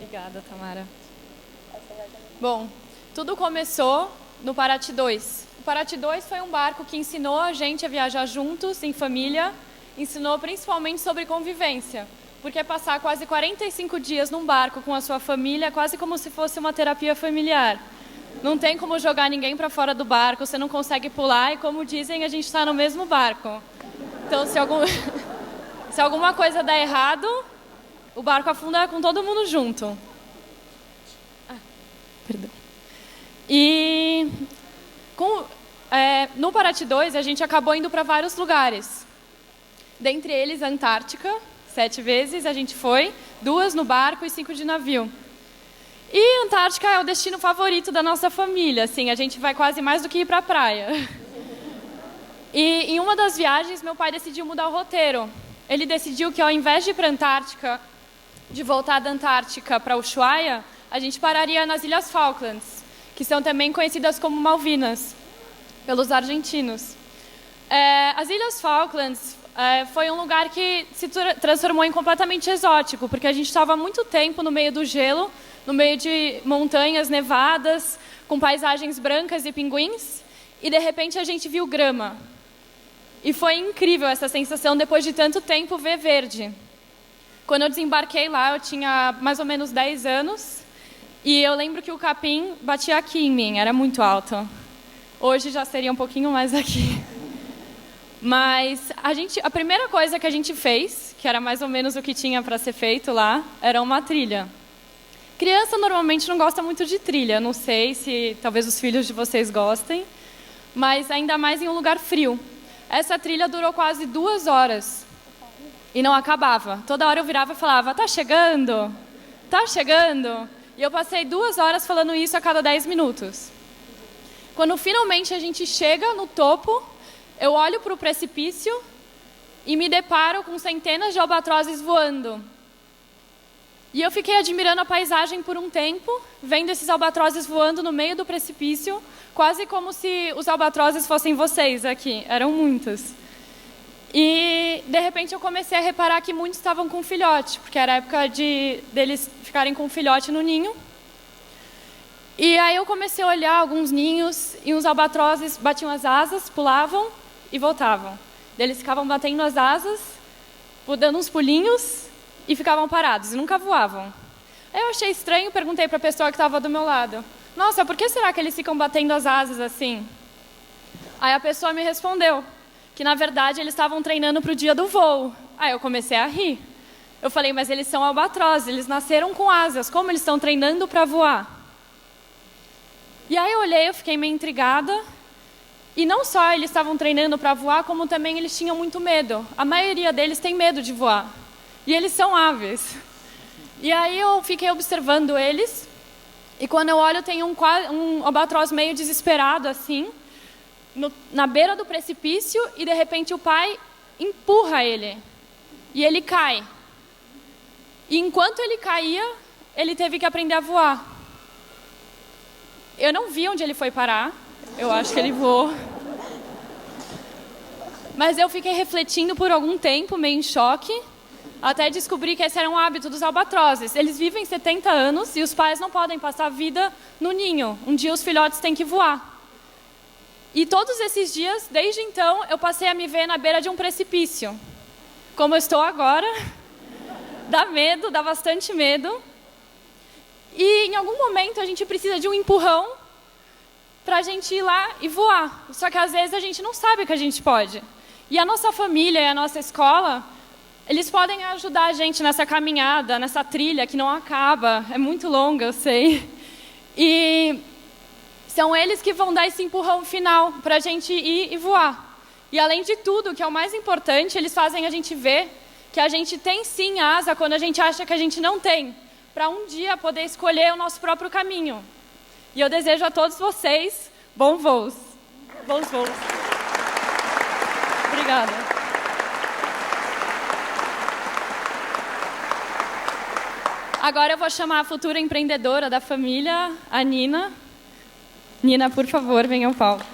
Obrigada, Tamara. Bom, tudo começou no Paraty 2. O Paraty 2 foi um barco que ensinou a gente a viajar juntos, em família, ensinou principalmente sobre convivência, porque passar quase 45 dias num barco com a sua família é quase como se fosse uma terapia familiar. Não tem como jogar ninguém para fora do barco, você não consegue pular e, como dizem, a gente está no mesmo barco. Então, se alguma coisa der errado, o barco afunda com todo mundo junto. Perdão. E no Paraty 2, a gente acabou indo para vários lugares. Dentre eles, a Antártica, 7 vezes a gente foi, 2 no barco e 5 de navio. E a Antártica é o destino favorito da nossa família, assim, a gente vai quase mais do que ir para a praia. E em uma das viagens, meu pai decidiu mudar o roteiro. Ele decidiu que, ao invés de ir para a Antártica, de voltar da Antártica para Ushuaia, a gente pararia nas Ilhas Falklands, que são também conhecidas como Malvinas, pelos argentinos. As Ilhas Falklands foi um lugar que se transformou em completamente exótico, porque a gente estava há muito tempo no meio do gelo, no meio de montanhas nevadas, com paisagens brancas e pinguins, e de repente a gente viu grama. E foi incrível essa sensação, depois de tanto tempo, ver verde. Quando eu desembarquei lá, eu tinha mais ou menos 10 anos, e eu lembro que o capim batia aqui em mim, era muito alto. Hoje já seria um pouquinho mais aqui. Mas a primeira coisa que a gente fez, que era mais ou menos o que tinha para ser feito lá, era uma trilha. Criança normalmente não gosta muito de trilha, não sei se talvez os filhos de vocês gostem, mas ainda mais em um lugar frio. Essa trilha durou quase 2 horas e não acabava. Toda hora eu virava e falava, tá chegando? Tá chegando? E eu passei 2 horas falando isso a cada 10 minutos. Quando finalmente a gente chega no topo, eu olho para o precipício e me deparo com centenas de albatrozes voando. E eu fiquei admirando a paisagem por um tempo, vendo esses albatrozes voando no meio do precipício, quase como se os albatrozes fossem vocês aqui, eram muitos. E, de repente, eu comecei a reparar que muitos estavam com filhote, porque era a época deles ficarem com filhote no ninho. E aí eu comecei a olhar alguns ninhos e os albatrozes batiam as asas, pulavam e voltavam. Eles ficavam batendo as asas, dando uns pulinhos e ficavam parados, e nunca voavam. Aí eu achei estranho, perguntei para a pessoa que estava do meu lado, nossa, por que será que eles ficam batendo as asas assim? Aí a pessoa me respondeu que, na verdade, eles estavam treinando para o dia do voo. Aí eu comecei a rir. Eu falei, mas eles são albatrozes, eles nasceram com asas, como eles estão treinando para voar? E aí eu olhei, eu fiquei meio intrigada. E não só eles estavam treinando para voar, como também eles tinham muito medo. A maioria deles tem medo de voar. E eles são aves. E aí eu fiquei observando eles. E quando eu olho, tem um albatroz meio desesperado, assim, na beira do precipício. E, de repente, o pai empurra ele. E ele cai. E enquanto ele caía, ele teve que aprender a voar. Eu não vi onde ele foi parar. Eu acho que ele voou. Mas eu fiquei refletindo por algum tempo, meio em choque, até descobrir que esse era um hábito dos albatrozes. Eles vivem 70 anos e os pais não podem passar a vida no ninho. Um dia os filhotes têm que voar. E todos esses dias, desde então, eu passei a me ver na beira de um precipício. Como eu estou agora, dá medo, dá bastante medo. E em algum momento a gente precisa de um empurrão para a gente ir lá e voar. Só que às vezes a gente não sabe que a gente pode. E a nossa família e a nossa escola, eles podem ajudar a gente nessa caminhada, nessa trilha que não acaba, é muito longa, eu sei. E são eles que vão dar esse empurrão final para a gente ir e voar. E além de tudo, que é o mais importante, eles fazem a gente ver que a gente tem sim asa quando a gente acha que a gente não tem, para um dia poder escolher o nosso próprio caminho. E eu desejo a todos vocês bons voos. Bons voos. Obrigada. Agora eu vou chamar a futura empreendedora da família, a Nina. Nina, por favor, venha ao palco.